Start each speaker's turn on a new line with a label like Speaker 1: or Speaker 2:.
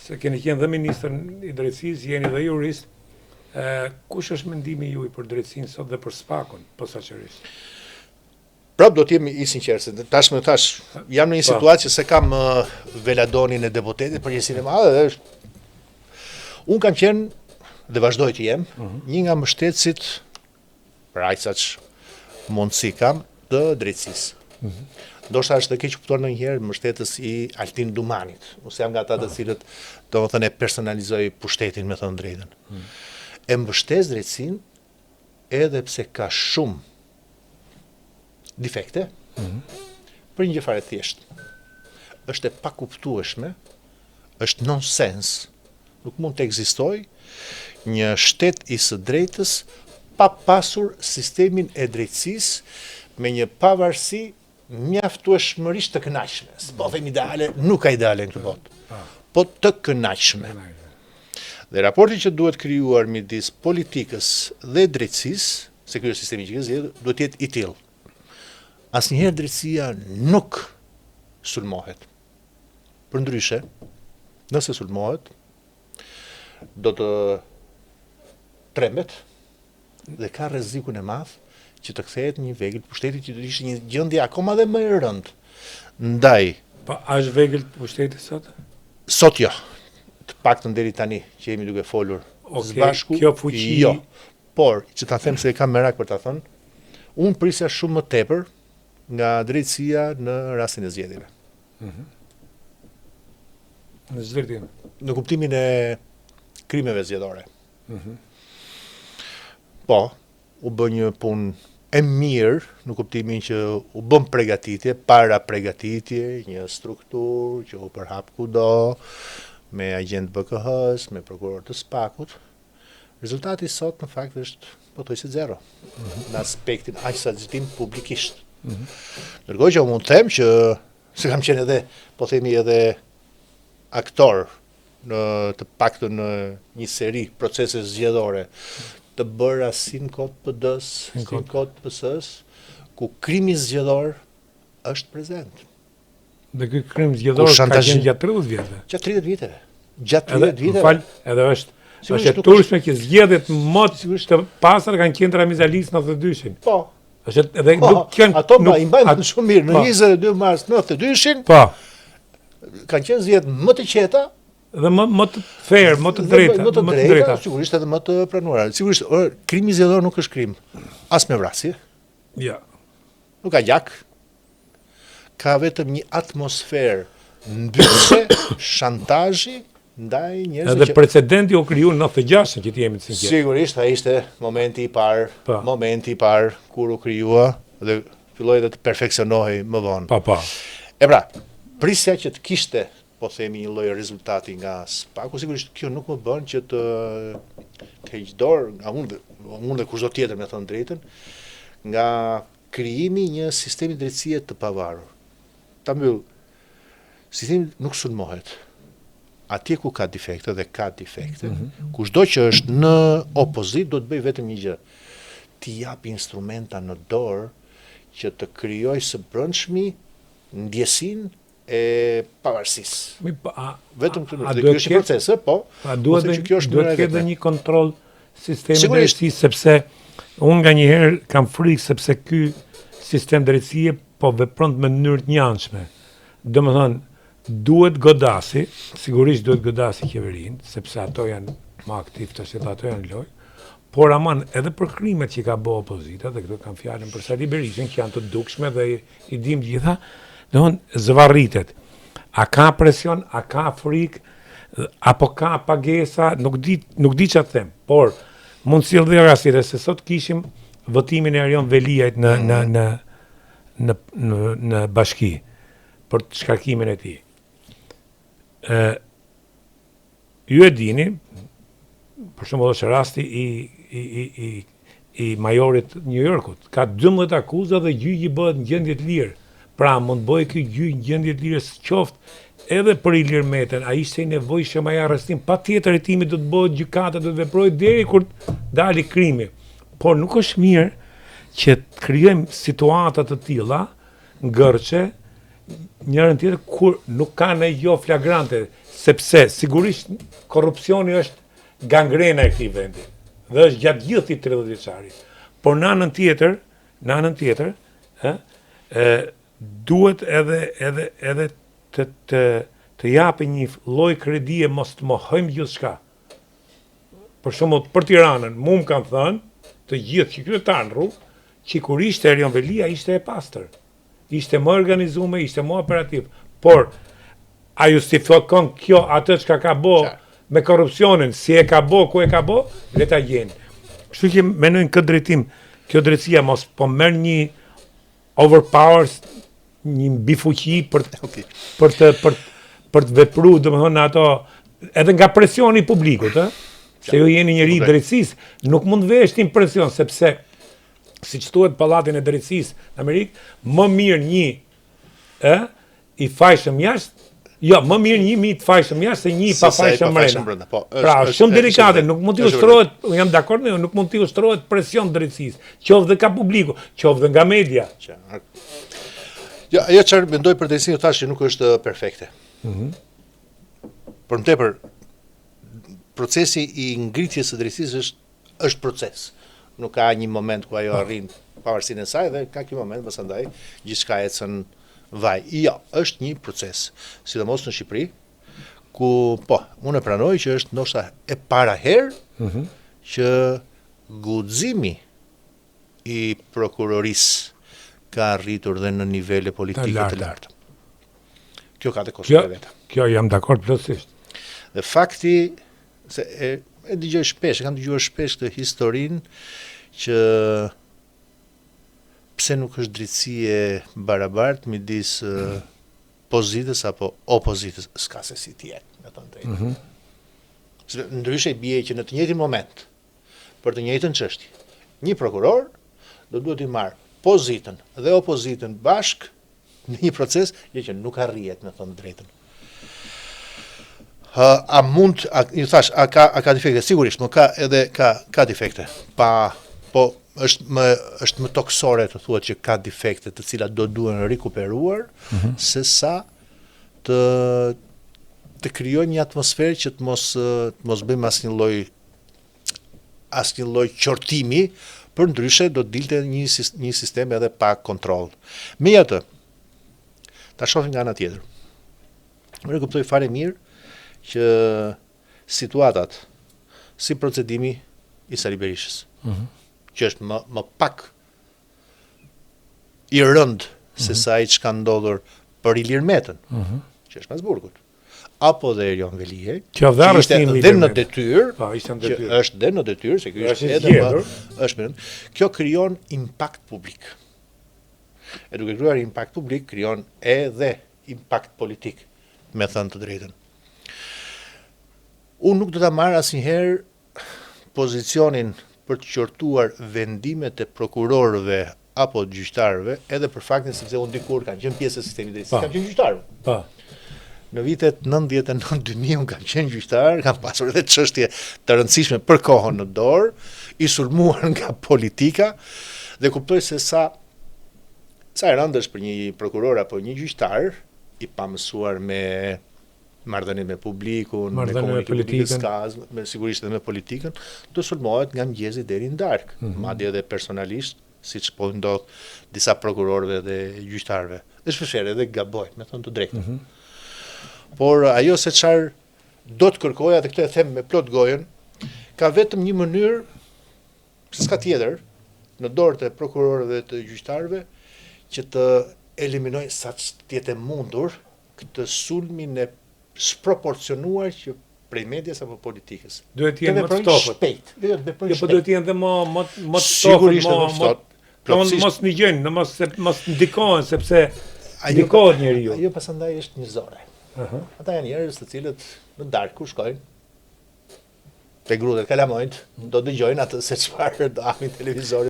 Speaker 1: Se keni qenë dhe ministër i drejtësisë, jeni dhe jurist, kush është mendimi juaj për drejtësinë sot dhe për SPAK-un posaçërisht?
Speaker 2: Prap do t'jem i sinqert, se tash jam në një situatë që se kam veladonin e deputetit për njësinë e madhe dhe unë kam qenë dhe vazhdoj të jem një nga mbështetësit për aq sa mundësi kam të drejtësisë. Ndoshta është të keq kuptuar ndonjëherë mbështetës i Altin Dumanit. Ose jam nga ata të cilët domethënë e personalizoj pushtetin, me thënë drejtën. E mbështes drejtësinë edhe pse ka shumë defekte, për një gjë fare thjesht. Është e pakuptueshme, është nonsens. Nuk mund të ekzistojë një shtet i së drejtës pa pasur sistemin e drejtësisë me një pavarësi mjaftueshmërisht të kënaqshme. Po themi ideale, nuk ka ideale në këtë botë, po të kënaqshme. Dhe raporti që duhet krijuar midis politikës dhe drejtësisë, se ky është sistemi që ke zgjedhur, duhet të jetë i tillë. Asnjëherë drejtësia nuk sulmohet. Përndryshe, nëse sulmohet, do të trembet dhe ka rrezikun e madh që të kthehet një vegël pushteti që do të ishte një gjendje akoma dhe më e rëndë. Ndaj.
Speaker 1: Po a është vegël pushteti sot?
Speaker 2: Sot jo. Të paktën deri tani që jemi duke folur së bashku.
Speaker 1: Kjo fuqi
Speaker 2: jo. Por që ta them se e kam merak për ta thënë, unë prisja shumë më tepër nga drejtësia në rastin e zgjedhjeve.
Speaker 1: Në zgjedhjen.
Speaker 2: Në kuptimin e krimeve zgjedhore. Po, u bë një punë e mirë, në kuptimin që u bën përgatitje, para përgatitje, një strukturë që u përhap kudo, me agent BKH-s, me prokuror të SPAK-ut. Rezultati sot në fakt është pothuajse zero, në aspektin aq sa zgjidhim publikisht. Ndërkohë që mund të them që se kam qenë edhe, po themi edhe aktor në të paktën në një seri procese zgjedhore të bëra si në kod PD-s, si në kod PS-s, ku krimi zgjedhor është prezent.
Speaker 1: Dhe ky krim zgjedhor ka qenë gjatë 30 vjetëve.
Speaker 2: Gjatë 30 viteve. Gjatë 30 viteve.
Speaker 1: Fal, edhe është e turshme që zgjedhjet më të pasër kanë qenë Ramizalis në 92-shin.
Speaker 2: Po.
Speaker 1: Është edhe nuk kanë
Speaker 2: ato i mbajnë shumë mirë në 22 mars 92-shin.
Speaker 1: Po.
Speaker 2: Kanë qenë zgjedhje më të qeta
Speaker 1: dhe më të fair, më të drejta,
Speaker 2: sigurisht edhe më të pranuara. Sigurisht, krimi zgjedhor nuk është krim as me vrasje.
Speaker 1: Ja.
Speaker 2: Nuk ka gjak. Ka vetëm një atmosferë mbyllëse, shantazhi ndaj njerëzve.
Speaker 1: Edhe precedenti u kriju në 96-ën, që të jemi të sinqertë.
Speaker 2: Sigurisht, ai ishte momenti i parë kur u krijua dhe filloi edhe të perfeksionohej më vonë.
Speaker 1: Po.
Speaker 2: E pra, prisja që të kishte, po themi, një lloj rezultati nga SPAK-u, sigurisht kjo nuk më bën që të keq dorë nga unë dhe kushdo tjetër, me thënë drejtën, nga krijimi një sistemi drejtësie të pavarur. Ta mbyll, sistemi nuk sulmohet. Atje ku ka defekte dhe ka defekte, kushdo që është në opozit do të bëj vetëm një gjë. T'i jap instrumenta në dorë që të krijoj së brendshmi ndjesinë e pavarësisë. Vetëm kjo është një proces, po.
Speaker 1: Duhet të ketë një kontroll sistemi drejtësisë, sepse unë nganjëherë kam frikë sepse ky sistem drejtësie po vepron në mënyrë të njëanshme. Domethënë, sigurisht duhet godasi qeverinë, sepse ato janë më aktiv tash, ato janë lojë. Por aman edhe për krimet që ka bë opozita, dhe këto kanë fjalën për Sali Berishën, që janë të dukshme dhe i dim gjitha, domethënë zvarritet. A ka presion, a ka frikë, apo ka pagesa, nuk di çfarë them, por mund sill dhe rastire se sot kishim votimin e Erion Veliajt në bashki për shkarkimin e tij. Ju e dini, për shembull është rasti i majorit New Yorkut, ka 12 akuza dhe gjyqi bëhet në gjendje të lirë. Pra, mund bëjë ky gjyq në gjendje të lirë qoftë edhe për Ilir Metën, ai ishte i nevojshëm ai arrestim, patjetër hetimi do të bëhet gjykata, do të veprojë deri kur dali krimi. Por nuk është mirë që të krijojmë situata të tilla ngërçe njërën tjetër kur nuk ka në jo flagrante. sepse sigurisht korrupsioni është gangrena e këtij vendi dhe është gjatë gjithë i 30 vjeçarit. Por në anën tjetër, duhet edhe të japë një lloj kredie, mos të mohojmë gjithçka. Për shembull, për Tiranën, mu më kanë thënë të gjithë që qytetarë në rrugë, që kur ishte Erion Velia ishte e pastër. Ishte më organizuar, ishte më operativ. Por a justifikon kjo atë çka ka bë me korrupsionin, si e ka bë, ku e ka bë, le ta gjenë. Kështu që mendojnë këtë drejtim, kjo drejtësia mos po merr një overpowers, një bifuqi për të vepruar, domethënë ato edhe nga presioni i publikut, se ju jeni njëri i drejtësisë, nuk mund veshtin presion, sepse siç thuhet pallatin e drejtësisë në Amerikë, më mirë një i fajshëm jashtë, jo, më mirë 1000 të fajshëm jashtë se një pa fajshëm brenda. Pra, shumë delikate, nuk mund t'i ushtrohet, jam dakord me ju, nuk mund t'i ushtrohet presion drejtësisë, qoftë dhe ka publiku, qoftë dhe nga media.
Speaker 2: Ja, ajo çfarë mendoj për drejtësinë thashë nuk është perfekte. Por më tepër procesi i ngritjes së drejtësisë është proces. Nuk ka një moment ku ajo arrin pavarësinë e saj dhe ka një moment pasandaj gjithçka ecën vaj. Jo, është një proces, sidomos në Shqipëri, ku unë e pranoj që është ndoshta e para herë që guximi i prokurorisë ka arritur dhe në nivele politike të larta. Kjo ka të kostot e veta.
Speaker 1: Kjo jam dakord plotësisht.
Speaker 2: Dhe fakti se e dëgjoj shpesh, kam dëgjuar shpesh këtë historinë që pse nuk është drejtësie barabartë midis pozitës apo opozitës, s'ka se si tjetë, me thënë drejtë. Ndryshe bie që në të njëjtin moment, për të njëjtën çështje, një prokuror duhet i marrë pozitën dhe opozitën bashk në një proces që nuk arrihet, me thënë drejtën. A mund, ju thash, a ka defekte? Sigurisht, nuk ka edhe ka defekte. Po është më toksore të thuhet që ka defekte të cilat do duhen rikuperuar, se sa të krijojë një atmosferë që të mos bëjmë asnjë lloj qortimi, për ndryshe do të dilte një sistem edhe pa kontroll. Megjithatë, ta shohim nga ana tjetër. Unë kuptoj fare mirë që situatat si procedimi i Sali Berishës, që është më pak i rënd se sa i çka ndodhur për Ilir Metën, që është Masburgut, apo dhe Erion Velie,
Speaker 1: që ishte
Speaker 2: dhe në detyrë,
Speaker 1: që
Speaker 2: është dhe në detyrë, se kjo është edhe është kjo krijon impakt publik. E duke krijuar impakt publik, krijon edhe impakt politik, me thënë të drejtën. Unë nuk do ta marr asnjëherë pozicionin për të qortuar vendimet e prokurorëve apo të gjyqtarëve, edhe për faktin sepse unë dikur kam qenë pjesë e sistemit drejtësisë, kam qenë gjyqtar. Në vitet 99-2000 unë kam qenë gjyqtar, kam pasur edhe çështje të rëndësishme për kohën në dorë, i sulmuar nga politika, dhe kuptoj se sa e rëndë është për një prokuror apo një gjyqtar i pamësuar me marrëdhëniet me publikun, me komunikimin, me sigurisht edhe me politikën, do sulmohet nga mëngjesi deri në darkë, madje edhe personalisht, siç po ndodh disa prokurorëve dhe gjyqtarëve. Dhe shpeshherë edhe gabojnë, me thënë të drejtën. Por ajo se çfarë do të kërkoja, dhe këtë e them me plot gojën, ka vetëm një mënyrë, s'ka tjetër, në dorët e prokurorëve dhe të gjyqtarëve, që të eliminojnë sa të jetë mundur këtë sulmin e sproporcionuar që prej medias apo politikës.
Speaker 1: Duhet të jenë më të
Speaker 2: shpejt. Jo,
Speaker 1: po duhet të jenë dhe më të
Speaker 2: sigurisht më të ftohtë.
Speaker 1: Mos ndigjojnë, mos ndikohen sepse ndikohet njeriu.
Speaker 2: Ajo pasandaj është njerëzore. Ata janë njerëz të cilët në darkë kur shkojnë te grudet kalamojnë, do dëgjojnë atë se çfarë do hamin televizorit.